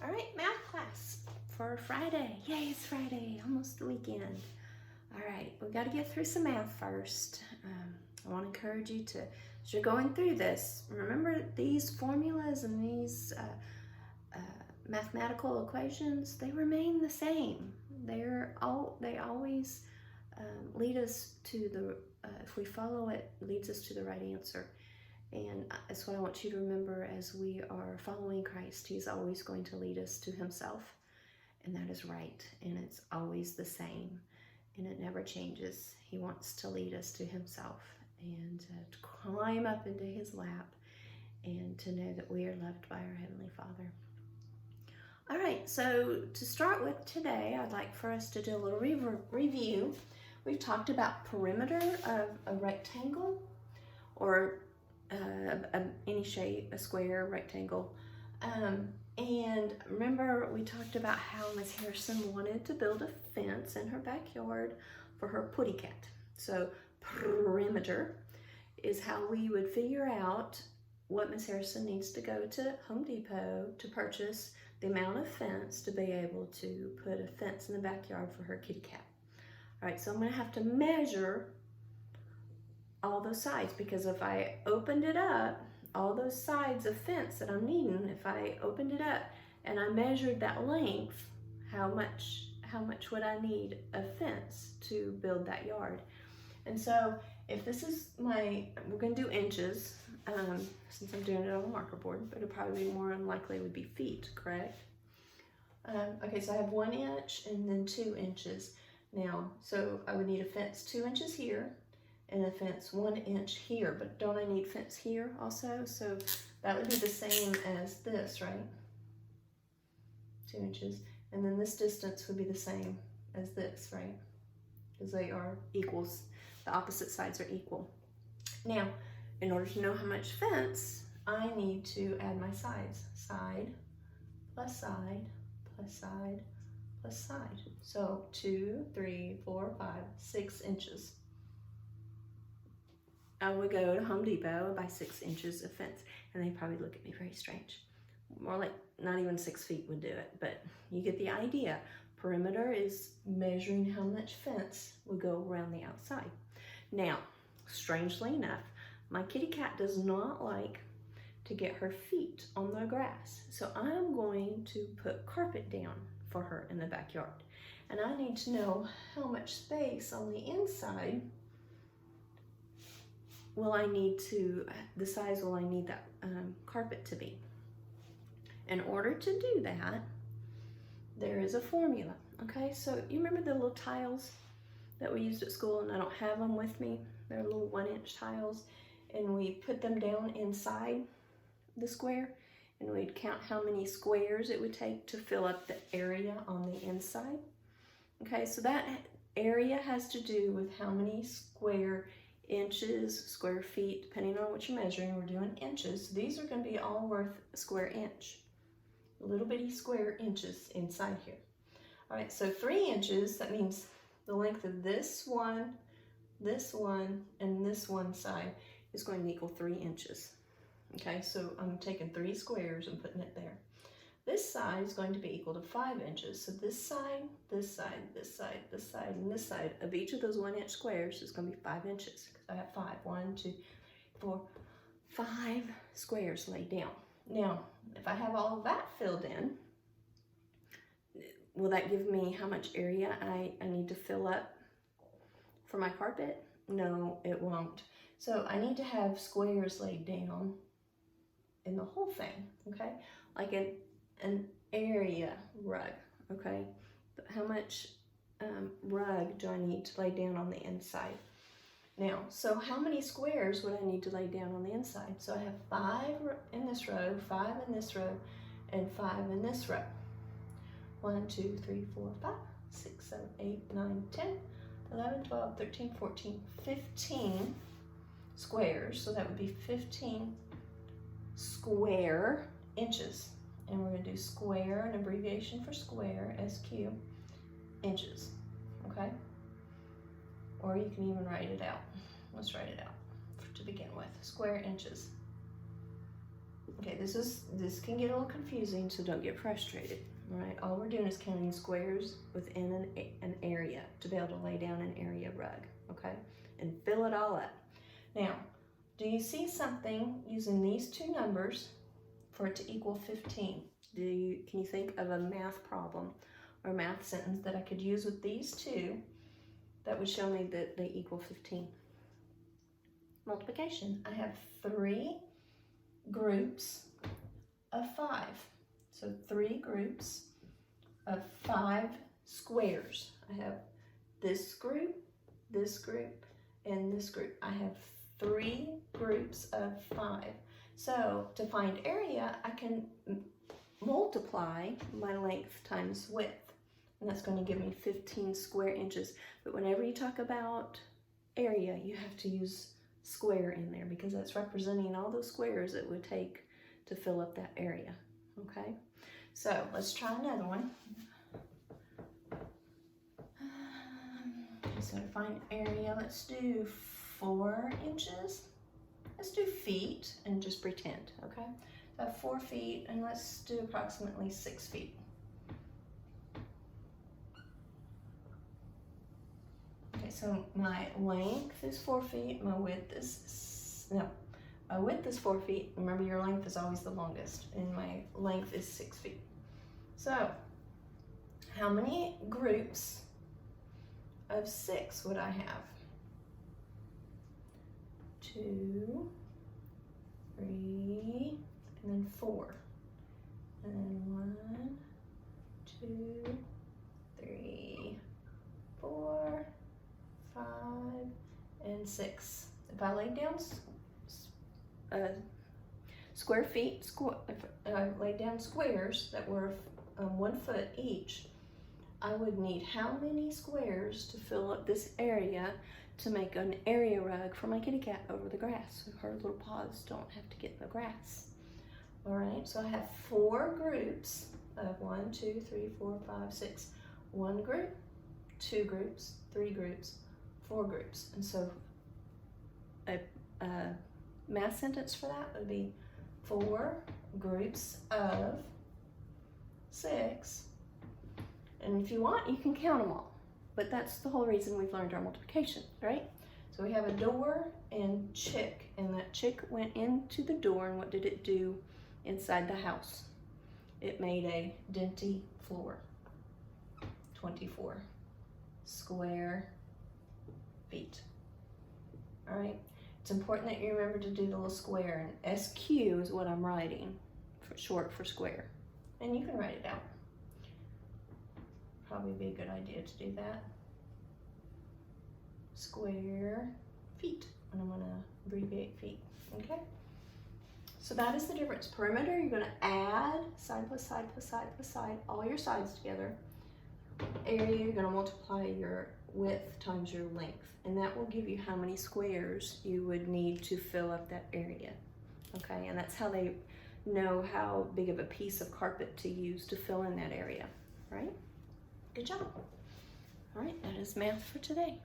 All right, math class for Friday. Yay, it's Friday, almost the weekend. All right, we got to get through some math first. I want to encourage you to, as you're going through this, remember these formulas and these mathematical equations, they remain the same. They always lead us to the, if we follow it, leads us to the right answer. And that's what I want you to remember as we are following Christ. He's always going to lead us to himself, and that is right, and it's always the same, and it never changes. He wants to lead us to himself and to climb up into his lap and to know that we are loved by our Heavenly Father. All right, so to start with today, I'd like for us to do a little review. We've talked about perimeter of a rectangle, or any shape, a square, rectangle. And remember, we talked about how Miss Harrison wanted to build a fence in her backyard for her putty cat. So perimeter is how we would figure out what Miss Harrison needs to go to Home Depot to purchase the amount of fence to be able to put a fence in the backyard for her kitty cat. All right, so I'm gonna have to measure all those sides, because if I opened it up, all those sides of fence that I'm needing, if I opened it up and I measured that length, how much would I need a fence to build that yard? And so if this is we're gonna do inches, since I'm doing it on a marker board, but it'll probably be more unlikely would be feet, correct? Okay, so I have 1 inch and then 2 inches. Now, so I would need a fence 2 inches here, and a fence 1 inch here, but don't I need fence here also? So that would be the same as this, right? 2 inches. And then this distance would be the same as this, right? Because they are equals. The opposite sides are equal. Now, in order to know how much fence, I need to add my sides. Side plus side plus side plus side. So 2, 3, 4, 5, 6 inches. I would go to Home Depot and buy 6 inches of fence, and they'd probably look at me very strange. More like not even 6 feet would do it, but you get the idea. Perimeter is measuring how much fence would go around the outside. Now, strangely enough, my kitty cat does not like to get her feet on the grass, so I'm going to put carpet down for her in the backyard. And I need to know how much space on the inside the size will I need that carpet to be. In order to do that, there is a formula, okay? So you remember the little tiles that we used at school, and I don't have them with me. They're little 1 inch tiles, and we put them down inside the square, and we'd count how many squares it would take to fill up the area on the inside. Okay, so that area has to do with how many square inches, square feet, depending on what you're measuring. We're doing inches. These are going to be all worth a square inch. Little bitty square inches inside here. All right, so 3 inches, that means the length of this one, and this one side is going to equal 3 inches. Okay, so I'm taking 3 squares and putting it there. This side is going to be equal to 5 inches. So this side, this side, this side, this side, and this side of each of those 1 inch squares is going to be 5 inches. Because I have 5. 1, 2, 4, 5 squares laid down. Now, if I have all of that filled in, will that give me how much area I need to fill up for my carpet? No, it won't. So I need to have squares laid down in the whole thing, okay? Like an area rug, okay? But how much rug do I need to lay down on the inside? Now, so how many squares would I need to lay down on the inside? So I have 5 in this row, 5 in this row, and 5 in this row. 1, 2, 3, 4, 5, 6, 7, 8, 9, 10, 11, 12, 13, 14, 15 squares. So that would be 15 square inches. And we're going to do square, an abbreviation for square, SQ, inches, okay? Or you can even write it out. Let's write it out to begin with. Square inches. Okay, this can get a little confusing, so don't get frustrated. All right, all we're doing is counting squares within an area to be able to lay down an area rug, okay? And fill it all up. Now, do you see something using these two numbers for it to equal 15? Can you think of a math problem or a math sentence that I could use with these two that would show me that they equal 15? Multiplication. I have 3 groups of 5. So 3 groups of 5 squares. I have this group, and this group. I have 3 groups of 5. So to find area, I can multiply my length times width, and that's going to give me 15 square inches. But whenever you talk about area, you have to use square in there because that's representing all those squares it would take to fill up that area. Okay, so let's try another one. So to find area, let's do 4 inches. Let's do feet and just pretend, okay? So I have 4 feet, and let's do approximately 6 feet. Okay, so my length is 4 feet, my width is, my width is 4 feet. Remember, your length is always the longest, and my length is 6 feet. So, how many groups of 6 would I have? 2, 3, and then 4. And then 1, 2, 3, 4, 5, and 6. If I laid down square feet, if I laid down squares that were 1 foot each, I would need how many squares to fill up this area to make an area rug for my kitty cat over the grass so her little paws don't have to get in the grass. All right, so I have 4 groups of 1, 2, 3, 4, 5, 6. 1 group, 2 groups, 3 groups, 4 groups. And so a math sentence for that would be 4 groups of 6. And if you want, you can count them all. But that's the whole reason we've learned our multiplication, right? So we have a door and chick, and that chick went into the door, and what did it do inside the house? It made a denty floor. 24 square feet. All right, it's important that you remember to do the little square, and SQ is what I'm writing, for short for square. And you can write it out. Probably be a good idea to do that. Square feet, and I'm gonna abbreviate feet, okay? So that is the difference. Perimeter, you're gonna add side plus side plus side plus side, all your sides together. Area, you're gonna multiply your width times your length, and that will give you how many squares you would need to fill up that area, okay? And that's how they know how big of a piece of carpet to use to fill in that area, right? Good job. All right, that is math for today.